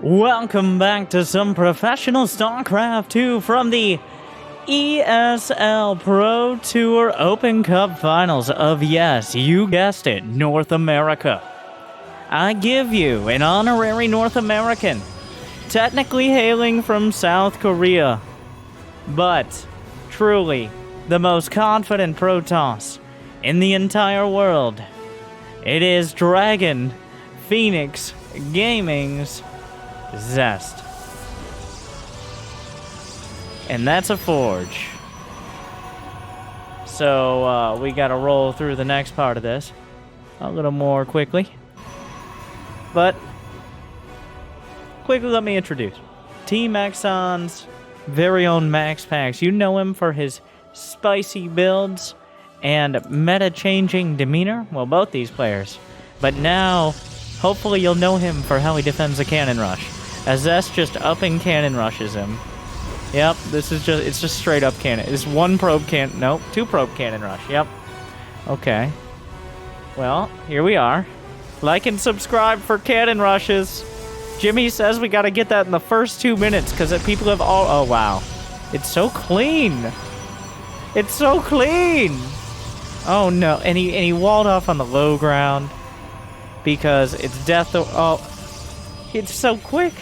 Welcome back to some professional Starcraft 2 from the ESL Pro Tour Open Cup Finals of, yes, you guessed it, North America. I give you an honorary North American, technically hailing from South Korea, but truly the most confident Protoss in the entire world. It is Dragon Phoenix Gaming's Zest. And that's a forge. So, we gotta roll through the next part of this a little more quickly. But, quickly let me introduce Team Exxon's very own MaxPax. You know him for his spicy builds and meta-changing demeanor. Well, both these players. But now, hopefully you'll know him for how he defends a cannon rush. As Zest just up and cannon rushes him. Yep, it's just straight up cannon. It's one probe cannon, nope, two probe cannon rush, yep. Okay. Well, here we are. Like and subscribe for cannon rushes. Jimmy says we gotta get that in the first 2 minutes, because people have all, oh wow. It's so clean. It's so clean. Oh no, and he walled off on the low ground, because it's death, oh, it's so quick.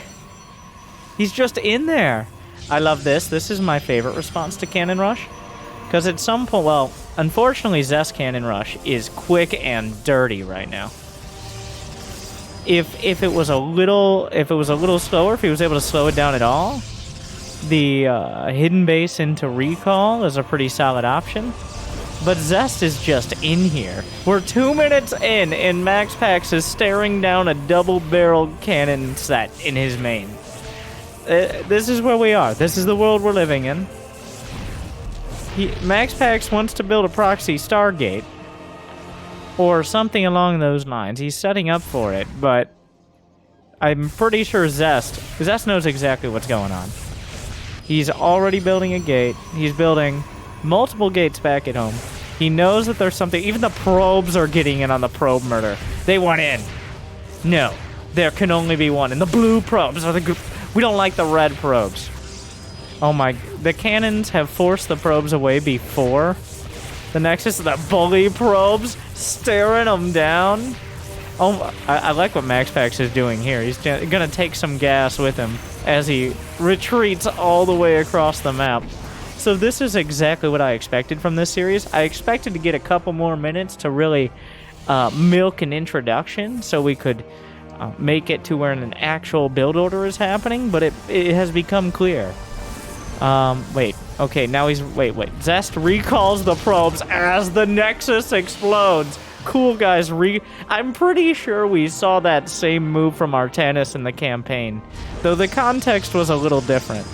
He's just in there. I love this. This is my favorite response to Cannon Rush. Because at some point, well, unfortunately, Zest Cannon Rush is quick and dirty right now. If it was a little slower, if he was able to slow it down at all, the hidden base into recall is a pretty solid option. But Zest is just in here. We're 2 minutes in, and MaxPax is staring down a double-barreled cannon set in his main. This is where we are. This is the world we're living in. MaxPax wants to build a proxy Stargate, or something along those lines. He's setting up for it, but I'm pretty sure Zest knows exactly what's going on. He's already building a gate. He's building multiple gates back at home. He knows that there's something. Even the probes are getting in on the probe murder. They want in. No, there can only be one. And the blue probes are the good. We don't like the red probes. Oh my, the cannons have forced the probes away before the Nexus. The bully probes staring them down. Oh, I like what MaxPax is doing here. He's gonna take some gas with him as he retreats all the way across the map. So this is exactly what I expected from this series. I expected to get a couple more minutes to really milk an introduction so we could make it to where an actual build order is happening, but it has become clear. Wait. Okay, now he's... Wait. Zest recalls the probes as the Nexus explodes. Cool, guys. I'm pretty sure we saw that same move from Artanis in the campaign, though the context was a little different.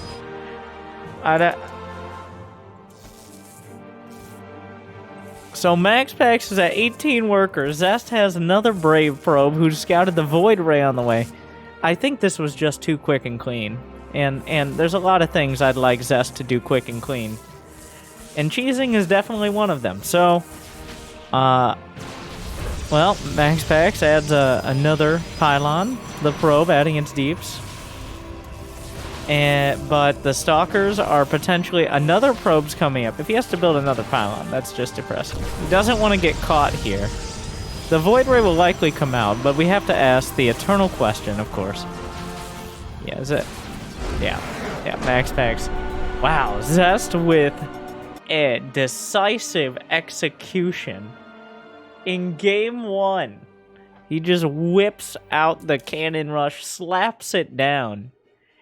So MaxPax is at 18 workers. Zest has another Brave probe who scouted the Void Ray on the way. I think this was just too quick and clean. And there's a lot of things I'd like Zest to do quick and clean. And cheesing is definitely one of them. So, well, MaxPax adds another pylon. The probe adding its deeps. But the Stalkers are potentially... Another probe's coming up. If he has to build another pylon, that's just depressing. He doesn't want to get caught here. The Void Ray will likely come out, but we have to ask the eternal question, of course. Yeah, is it? Yeah, MaxPax. Wow, Zest with a decisive execution. In game 1, he just whips out the cannon rush, slaps it down.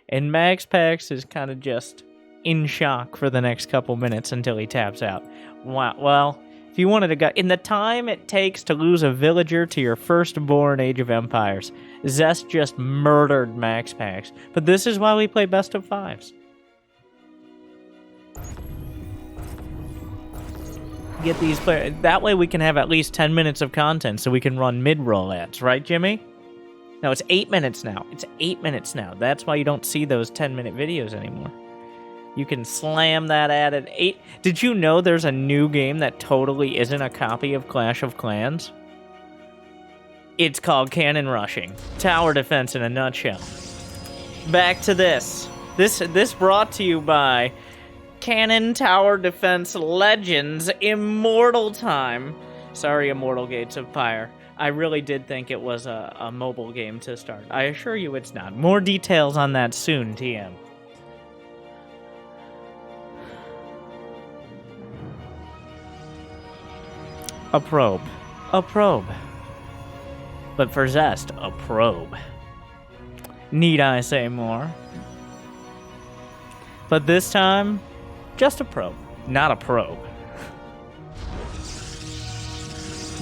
And MaxPax is kind of just in shock for the next couple minutes until he taps out. Wow. Well, if you wanted to go... In the time it takes to lose a villager to your firstborn Age of Empires, Zest just murdered MaxPax. But this is why we play best of fives. Get these players... That way we can have at least 10 minutes of content so we can run mid-roll ads. Right, Jimmy? No, it's 8 minutes now. It's 8 minutes now. That's why you don't see those 10-minute videos anymore. You can slam that ad at 8. Did you know there's a new game that totally isn't a copy of Clash of Clans? It's called Cannon Rushing. Tower defense in a nutshell. back to this. This brought to you by Cannon Tower Defense Legends Immortal Time. Sorry, Immortal Gates of Pyre. I really did think it was a mobile game to start. I assure you it's not. More details on that soon, TM. A probe. A probe. But for Zest, a probe. Need I say more? But this time, just a probe, not a probe.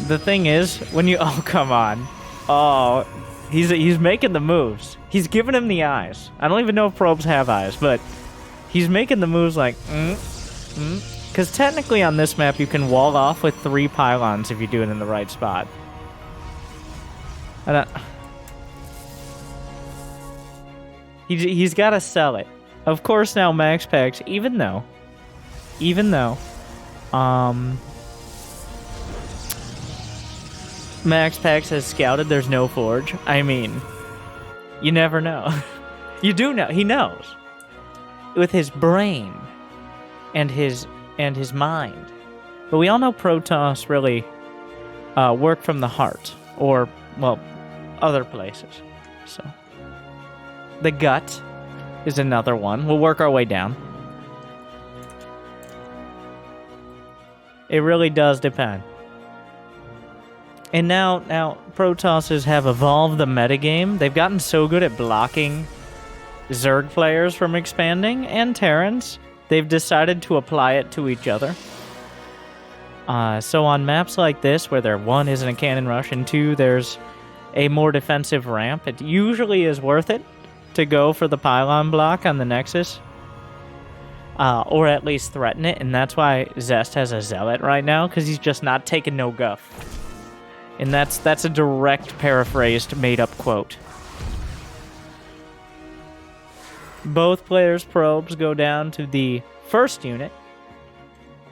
The thing is, when you... Oh, come on. Oh, he's making the moves. He's giving him the eyes. I don't even know if probes have eyes, but he's making the moves like, Because technically on this map, you can wall off with 3 pylons if you do it in the right spot. He's got to sell it. Of course, now MaxPax, even though, MaxPax has scouted there's no forge. I mean, you never know. You do know. He knows. With his brain and his mind. But we all know Protoss really work from the heart. Or, well, other places. So, the gut is another one. We'll work our way down. It really does depend. And now Protosses have evolved the metagame. They've gotten so good at blocking Zerg players from expanding, and Terrans. They've decided to apply it to each other. So on maps like this, where there, 1, isn't a cannon rush, and 2, there's a more defensive ramp, it usually is worth it to go for the pylon block on the Nexus. Or at least threaten it, and that's why Zest has a Zealot right now, because he's just not taking no guff. And that's a direct paraphrased, made-up quote. Both players' probes go down to the first unit,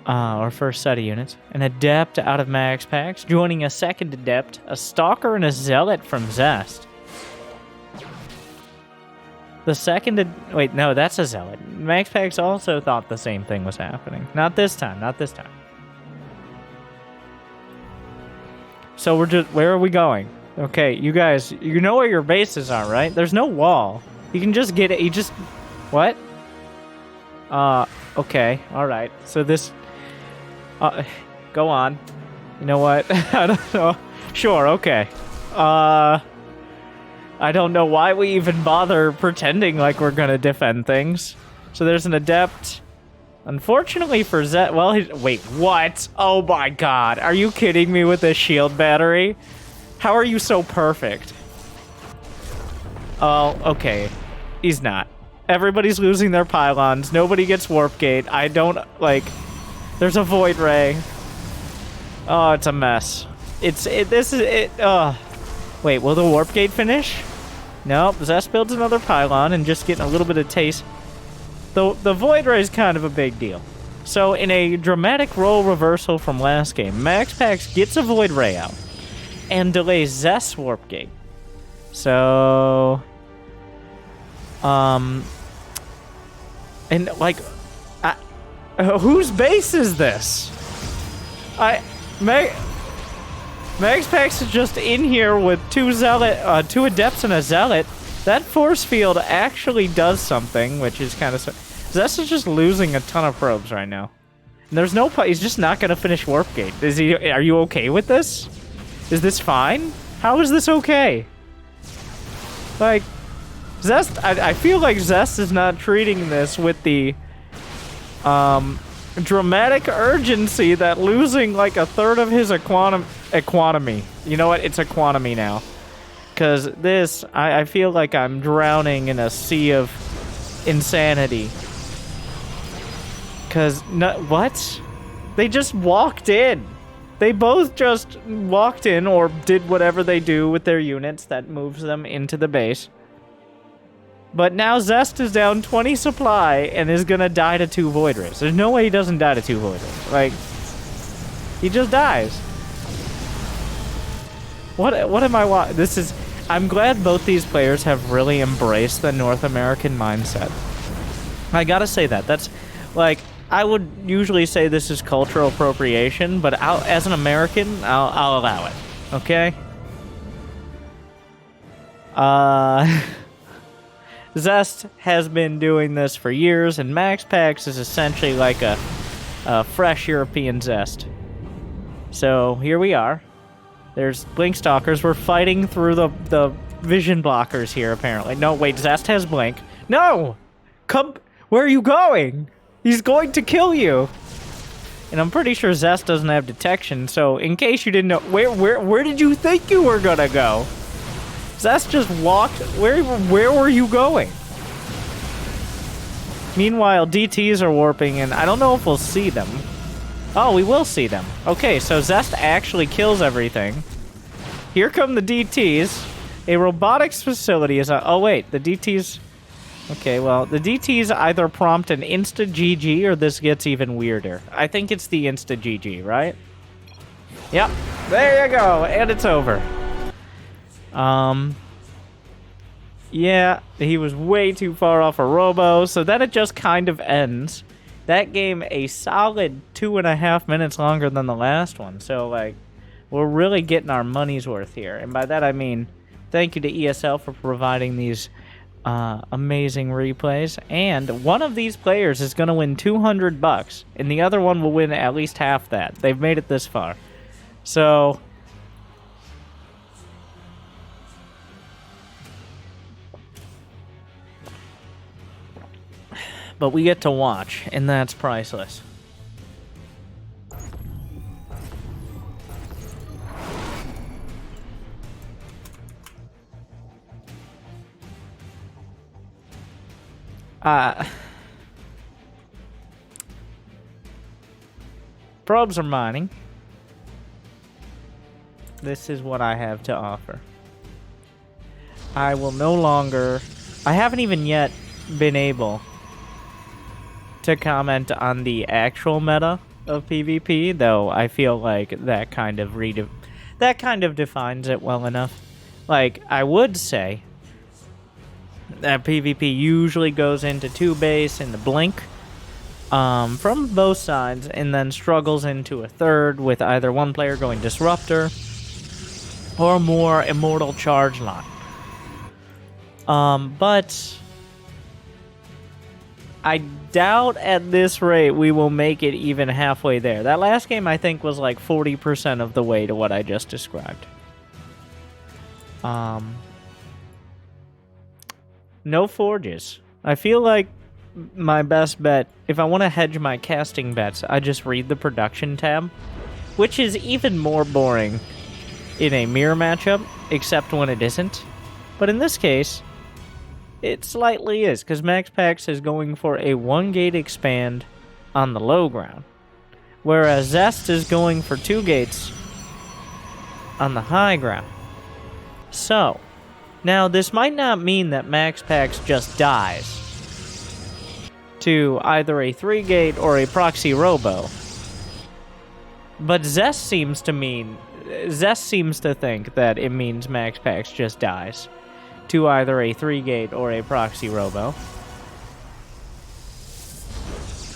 or first set of units. An Adept out of MaxPax, joining a second Adept, a Stalker, and a Zealot from Zest. The second... Wait, no, that's a Zealot. MaxPax also thought the same thing was happening. Not this time, not this time. So we're just... Where are we going? Okay, you guys, you know where your bases are, right? There's no wall. You can just get it. You just... What? Okay, alright. So this... go on. You know what? I don't know. Sure, okay. I don't know why we even bother pretending like we're gonna defend things. So there's an Adept. Unfortunately for Zet... Well, wait, what? Oh my god. Are you kidding me with this shield battery? How are you so perfect? Oh, okay. He's not. Everybody's losing their pylons. Nobody gets warp gate. I don't, like... There's a void ray. Oh, it's a mess. Wait, will the warp gate finish? Nope, Zest builds another pylon and just getting a little bit of taste. The void ray is kind of a big deal. So in a dramatic role reversal from last game, MaxPax gets a void ray out and delays Zest's warp gate. So... And like... whose base is this? MaxPax is just in here with 2 Adepts and a Zealot. That force field actually does something, which is kind of... Zest is just losing a ton of probes right now. And there's no... He's just not going to finish warp gate. Are you okay with this? Is this fine? How is this okay? Like, Zest... I feel like Zest is not treating this with the... dramatic urgency that losing like a third of his economy. You know what? It's economy now. Because this, I feel like I'm drowning in a sea of insanity. Because, what? They just walked in. They both just walked in or did whatever they do with their units that moves them into the base. But now Zest is down 20 supply and is gonna die to 2 Void Rays. There's no way he doesn't die to 2 Void Rays. Like, he just dies. What am I watching? This is... I'm glad both these players have really embraced the North American mindset. I gotta say that. That's, like, I would usually say this is cultural appropriation, but as an American, I'll allow it. Okay? Zest has been doing this for years, and MaxPax is essentially like a fresh European Zest. So, here we are. There's Blink Stalkers. We're fighting through the vision blockers here, apparently. No, wait, Zest has Blink. No! Come... Where are you going? He's going to kill you. And I'm pretty sure Zest doesn't have detection, so in case you didn't know... Where did you think you were gonna go? Zest just walked... Where were you going? Meanwhile, DTs are warping, and I don't know if we'll see them. Oh, we will see them. Okay, so Zest actually kills everything. Here come the DTs. A robotics facility is... Oh, wait, the DTs... Okay, well, the DTs either prompt an insta-GG or this gets even weirder. I think it's the insta-GG, right? Yep, there you go, and it's over. Yeah, he was way too far off a robo, so then it just kind of ends. That game a solid 2.5 minutes longer than the last one, so, like, we're really getting our money's worth here. And by that I mean, thank you to ESL for providing these amazing replays, and one of these players is going to win $200, and the other one will win at least half that. They've made it this far. So... But we get to watch, and that's priceless. Probes are mining. This is what I have to offer. I will no longer... I haven't even yet been able to comment on the actual meta of PvP, though I feel like that kind of defines it well enough. Like, I would say that PvP usually goes into 2-base and the Blink from both sides, and then struggles into a third with either one player going Disruptor or more Immortal Charge Line. But I doubt at this rate we will make it even halfway there. That last game, I think, was like 40% of the way to what I just described. No forges. I feel like my best bet, if I want to hedge my casting bets, I just read the production tab, which is even more boring in a mirror matchup, except when it isn't. But in this case, it slightly is, because MaxPax is going for a 1-gate expand on the low ground, whereas Zest is going for 2 gates on the high ground. So, now this might not mean that MaxPax just dies to either a 3-gate or a proxy robo, but Zest seems to think that it means MaxPax just dies to either a 3-gate or a proxy robo.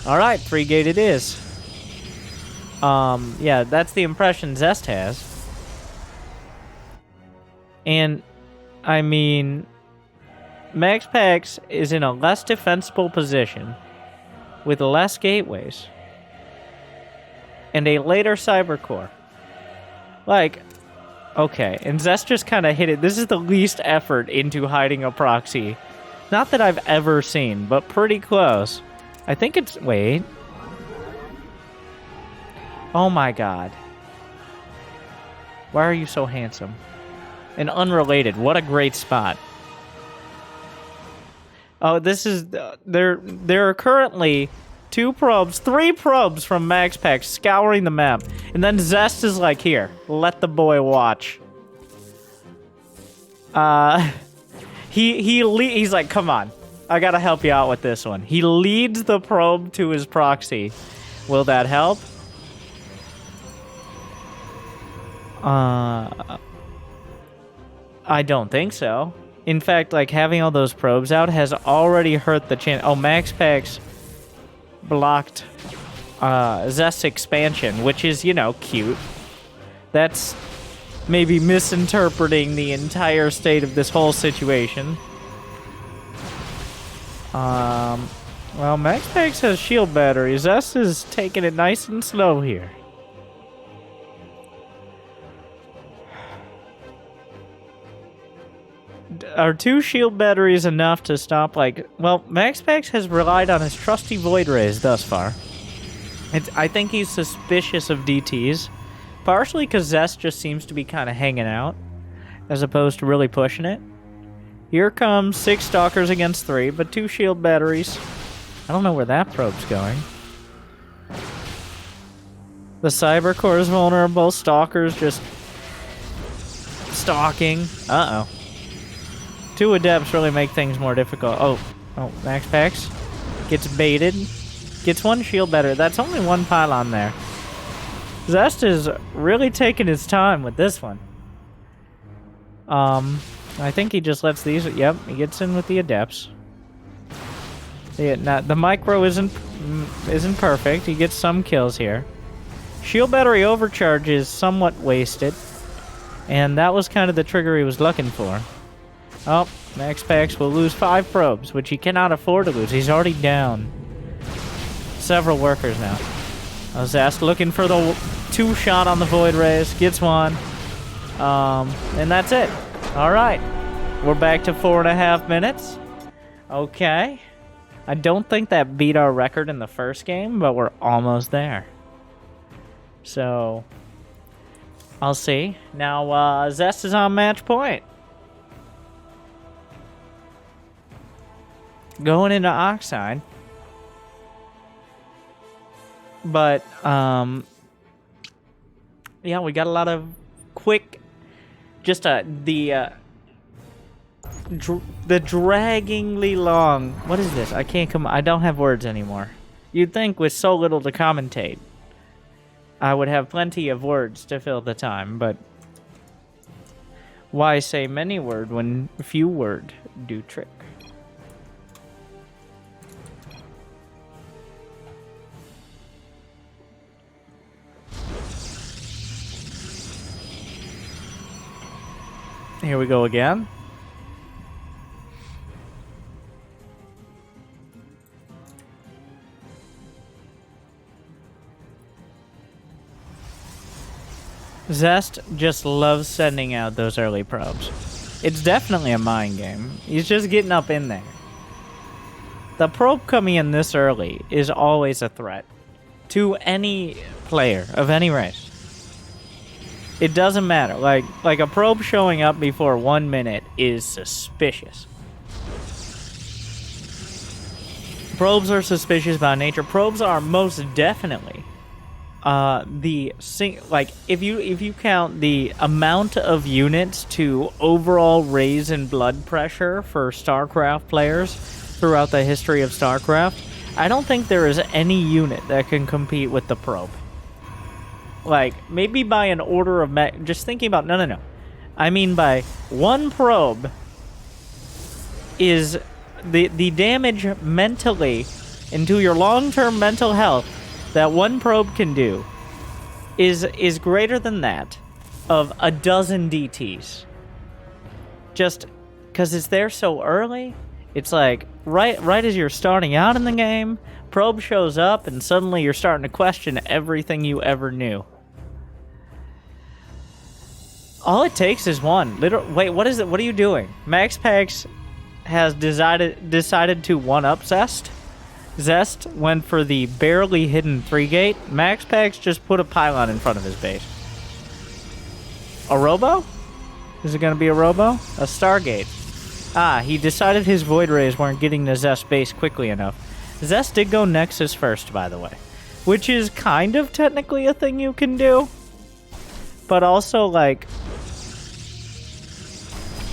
Alright, 3-gate it is. Yeah, that's the impression Zest has. And, I mean, MaxPax is in a less defensible position with less gateways and a later Cybercore. Like, okay, and Zest just kind of hit it. This is the least effort into hiding a proxy. Not that I've ever seen, but pretty close. I think it's... Wait. Oh my god. Why are you so handsome? And unrelated, what a great spot. Oh, this is... There are currently 3 probes from MaxPax scouring the map. And then Zest is like, here, let the boy watch. He's like, come on. I gotta help you out with this one. He leads the probe to his proxy. Will that help? I don't think so. In fact, like, having all those probes out has already hurt the chance. Oh, MaxPax blocked Zest's expansion, which is, you know, cute. That's maybe misinterpreting the entire state of this whole situation. Well, MaxPax has shield batteries. Zest is taking it nice and slow here. Are 2 shield batteries enough to stop, like... Well, MaxPax has relied on his trusty Void Rays thus far. I think he's suspicious of DTs. Partially because Zest just seems to be kind of hanging out, as opposed to really pushing it. Here comes 6 Stalkers against 3, but 2 shield batteries. I don't know where that probe's going. The Cyber Core is vulnerable. Stalkers just stalking. Uh-oh. 2 Adepts really make things more difficult. Oh, MaxPax gets baited. Gets 1 shield battery. That's only 1 pylon there. Zest is really taking his time with this one. I think he just lets these... Yep, he gets in with the Adepts. The micro isn't perfect. He gets some kills here. Shield battery overcharge is somewhat wasted. And that was kind of the trigger he was looking for. Oh, MaxPax will lose 5 probes, which he cannot afford to lose. He's already down several workers now. Zest looking for the 2-shot on the Void Rays. Gets 1. And that's it. Alright. We're back to 4.5 minutes. Okay. I don't think that beat our record in the first game, but we're almost there. So, I'll see. Now, Zest is on match point. Going into Oxide. But, yeah, we got a lot of quick, just the draggingly long. What is this? I don't have words anymore. You'd think with so little to commentate, I would have plenty of words to fill the time, but why say many word when few word do trick? Here we go again. Zest just loves sending out those early probes. It's definitely a mind game. He's just getting up in there. The probe coming in this early is always a threat to any player of any race. It doesn't matter. Like a probe showing up before 1 minute is suspicious. Probes are suspicious by nature. Probes are most definitely if you count the amount of units to overall raise in blood pressure for StarCraft players throughout the history of StarCraft, I don't think there is any unit that can compete with the probe. Like, maybe by an order of... Just thinking about... No. I mean by 1 probe is... The damage mentally into your long-term mental health that 1 probe can do is greater than that of a dozen DTs. Just because it's there so early, it's like right as you're starting out in the game, probe shows up and suddenly you're starting to question everything you ever knew. All it takes is 1. Wait, what is it? What are you doing? MaxPax has decided to one-up Zest. Zest went for the barely hidden 3-gate. MaxPax just put a pylon in front of his base. A robo? Is it going to be a robo? A Stargate. Ah, he decided his Void Rays weren't getting to Zest base quickly enough. Zest did go Nexus first, by the way. Which is kind of technically a thing you can do. But also, like...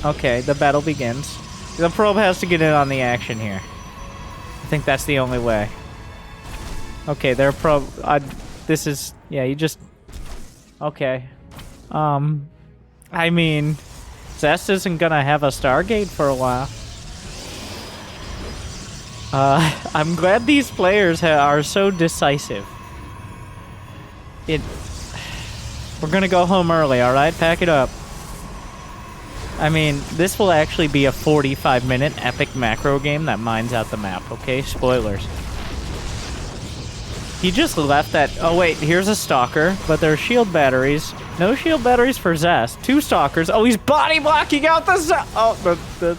Okay, the battle begins. The probe has to get in on the action here. I think that's the only way. Okay, their probe... this is... Yeah, you just... Okay. I mean... Zest isn't gonna have a Stargate for a while. I'm glad these players are so decisive. We're gonna go home early, alright? Pack it up. I mean, this will actually be a 45-minute epic macro game that mines out the map, okay? Spoilers. He just left that... Oh, wait, here's a Stalker, but there are shield batteries. No shield batteries for Zest. 2 Stalkers. Oh, he's body blocking out the... Oh, the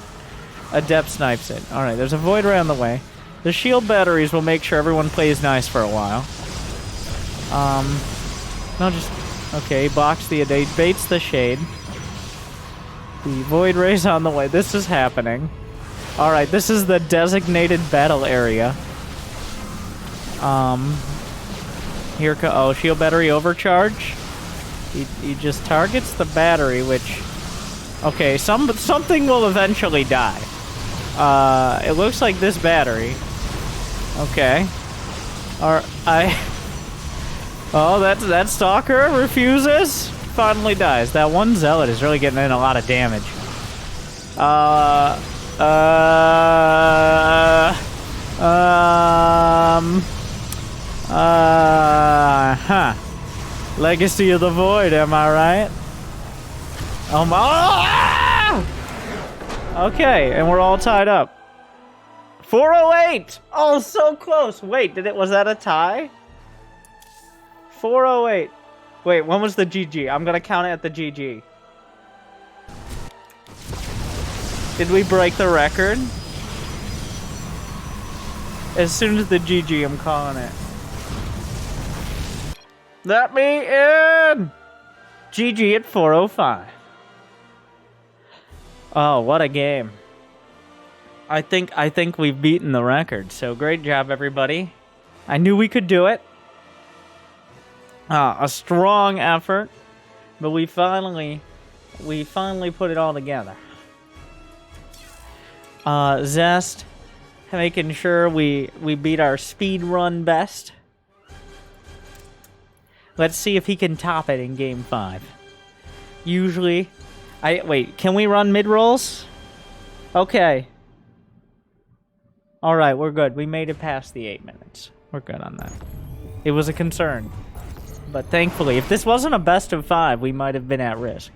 Adept snipes it. Alright, there's a Void Ray on the way. The shield batteries will make sure everyone plays nice for a while. No, just... Okay, blocks the... baits the shade. The Void Ray's on the way. This is happening. Alright, this is the designated battle area. Here oh, shield battery overcharge. He just targets the battery, which... Okay, something will eventually die. It looks like this battery. Okay. Oh, that Stalker refuses. Finally dies. That one Zealot is really getting in a lot of damage. Legacy of the Void, am I right? Oh my... Okay, and we're all tied up. 408! Oh, so close! Wait, was that a tie? 408. Wait, when was the GG? I'm gonna count it at the GG. Did we break the record? As soon as the GG, I'm calling it. Let me in! GG at 4:05. Oh, what a game. I think we've beaten the record, so great job, everybody. I knew we could do it. A strong effort, but we finally put it all together. Zest, making sure we beat our speed run best. Let's see if he can top it in Game 5. Usually, wait, can we run mid-rolls? Okay. Alright, we're good. We made it past the 8 minutes. We're good on that. It was a concern. But thankfully, if this wasn't a best of 5, we might have been at risk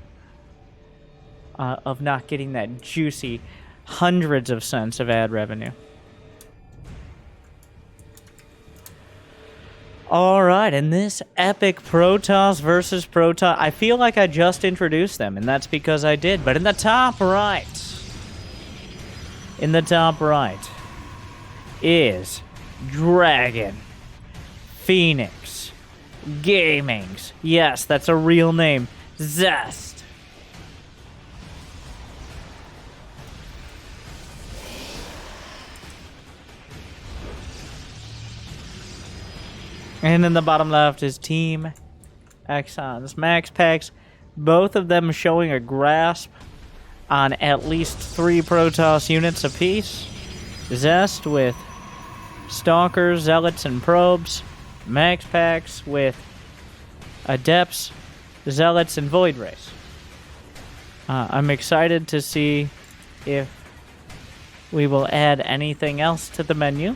of not getting that juicy hundreds of cents of ad revenue. Alright, and this epic Protoss versus Protoss, I feel like I just introduced them, and that's because I did. But in the top right, is Dragon Phoenix Gaming's, yes, that's a real name, Zest. And in the bottom left is Team Exxon's MaxPax, both of them showing a grasp on at least 3 Protoss units apiece. Zest with Stalkers, Zealots, and Probes. MaxPax with Adepts, Zealots, and Void Rays. I'm excited to see if we will add anything else to the menu.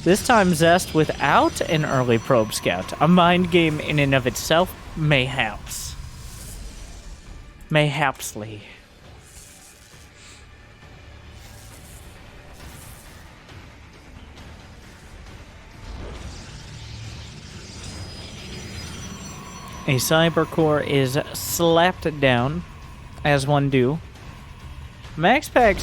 This time Zest without an early Probe Scout. A mind game in and of itself, mayhaps. Mayhapsly. A Cyber Core is slapped down, as one do. MaxPax,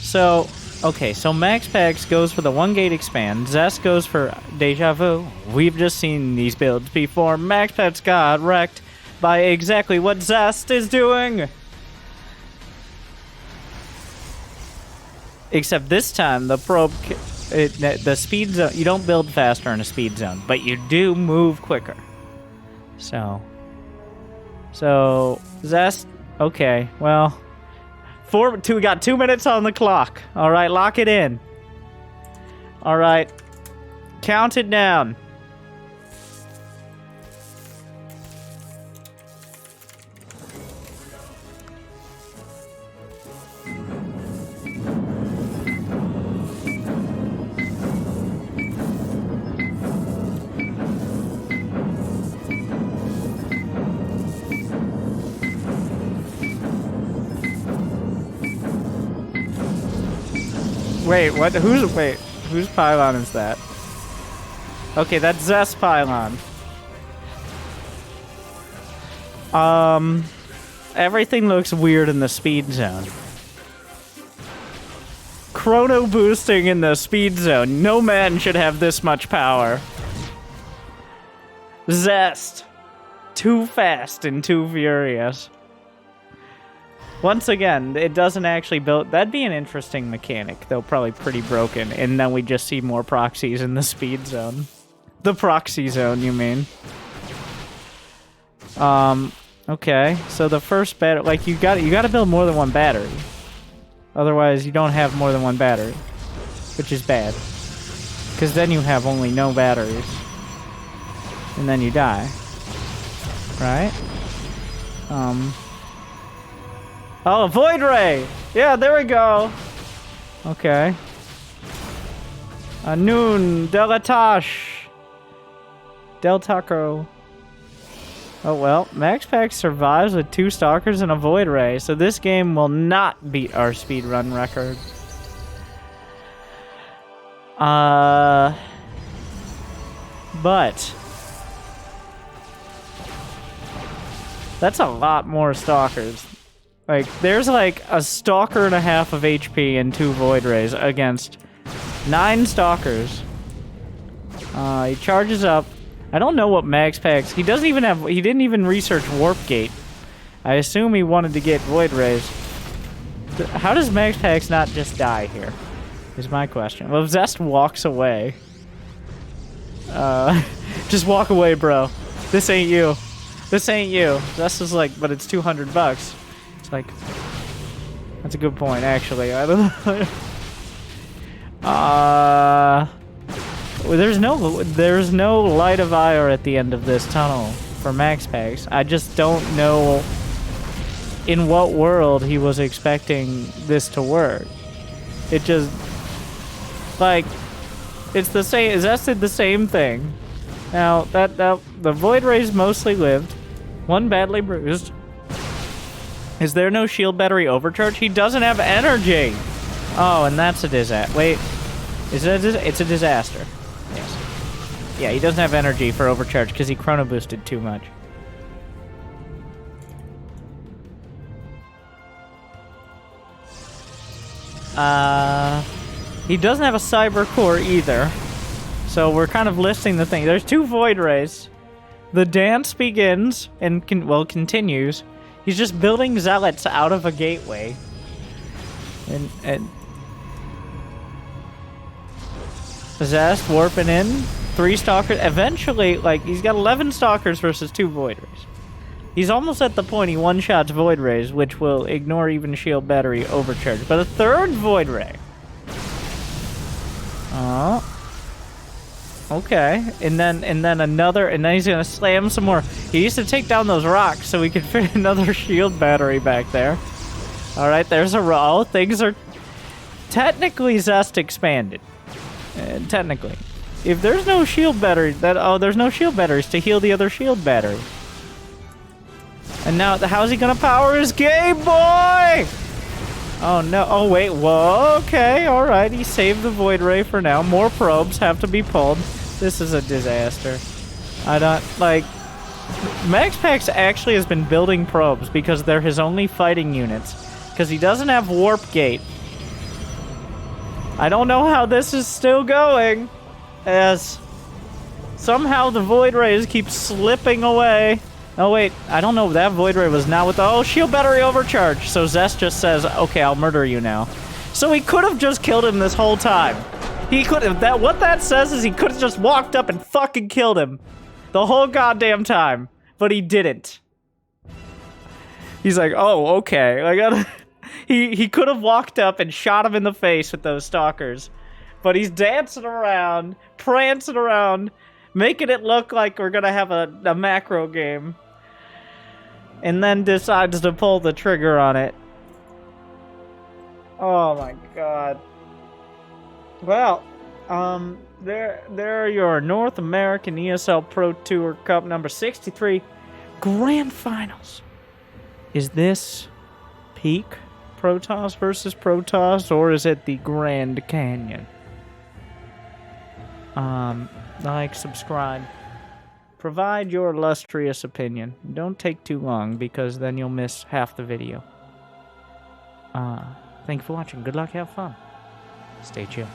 so MaxPax goes for the 1-gate expand. Zest goes for Deja Vu. We've just seen these builds before. MaxPax got wrecked by exactly what Zest is doing. Except this time, the probe, the speed zone, you don't build faster in a speed zone, but you do move quicker. So Zest, okay, well, we got 2 minutes on the clock. All right, lock it in. All right, count it down. Wait, what? Whose pylon is that? Okay, that's Zest pylon. Everything looks weird in the speed zone. Chrono boosting in the speed zone. No man should have this much power. Zest. Too fast and too furious. Once again, it doesn't actually build... That'd be an interesting mechanic, though probably pretty broken. And then we just see more proxies in the speed zone. The proxy zone, you mean. Okay. So the first battery... Like, you gotta build more than one battery. Otherwise, you don't have more than one battery. Which is bad. Because then you have only no batteries. And then you die. Right? Oh, a Void Ray! Yeah, there we go! Okay. A Noon, Delatash. Del Taco. Oh well, MaxPax survives with 2 Stalkers and a Void Ray, so this game will not beat our speedrun record. But... That's a lot more Stalkers. Like, there's like a Stalker and a half of HP and 2 Void Rays against 9 Stalkers. He charges up. I don't know what MaxPax... He didn't even research Warp Gate. I assume he wanted to get Void Rays. How does MaxPax not just die here? Is my question. Well, if Zest walks away... just walk away, bro. This ain't you. This ain't you. Zest is like, but it's $200. It's like... That's a good point, actually. I don't know. There's no light of ire at the end of this tunnel for MaxPax. I just don't know in what world he was expecting this to work. It just... Like... It's the same... Zest did the same thing. Now, the Void Rays mostly lived. One badly bruised. Is there no shield battery overcharge? He doesn't have energy! Oh, and that's a disaster. Wait. It's a disaster. Yes. Yeah, he doesn't have energy for overcharge because he chrono boosted too much. He doesn't have a cyber core either. So we're kind of listing the thing. There's 2 Void Rays. The dance begins and continues. He's just building zealots out of a gateway. And Zest warping in. 3 Stalkers. Eventually, like, he's got 11 Stalkers versus 2 Void Rays. He's almost at the point he one-shots Void Rays, which will ignore even shield battery overcharge. But a 3rd Void Ray. Oh. Okay. And then another, and then he's gonna slam some more. He needs to take down those rocks so we can fit another shield battery back there. Alright, there's a row. Things are... Technically, Zest expanded. Technically. If there's no shield battery, there's no shield batteries to heal the other shield battery. And now, how's he gonna power his Game Boy? Oh no, oh wait, whoa, okay, alright, he saved the Void Ray for now. More probes have to be pulled. This is a disaster. I don't, like... MaxPax actually has been building probes because they're his only fighting units. Because he doesn't have Warp Gate. I don't know how this is still going. As somehow the Void Rays keep slipping away. Oh wait, I don't know, that Void Ray was not with the... Oh, shield battery overcharge! So Zest just says, okay, I'll murder you now. So he could have just killed him this whole time. He could have... What that says is he could have just walked up and fucking killed him. The whole goddamn time. But he didn't. He's like, oh, okay. Like, he could have walked up and shot him in the face with those stalkers. But he's dancing around, prancing around, making it look like we're gonna have a macro game. And then decides to pull the trigger on it. Oh my god. Well, there are your North American ESL Pro Tour Cup number 63 Grand Finals. Is this peak Protoss versus Protoss, or is it the Grand Canyon? Like, subscribe. Provide your illustrious opinion. Don't take too long, because then you'll miss half the video. Thank you for watching. Good luck, have fun. Stay chill.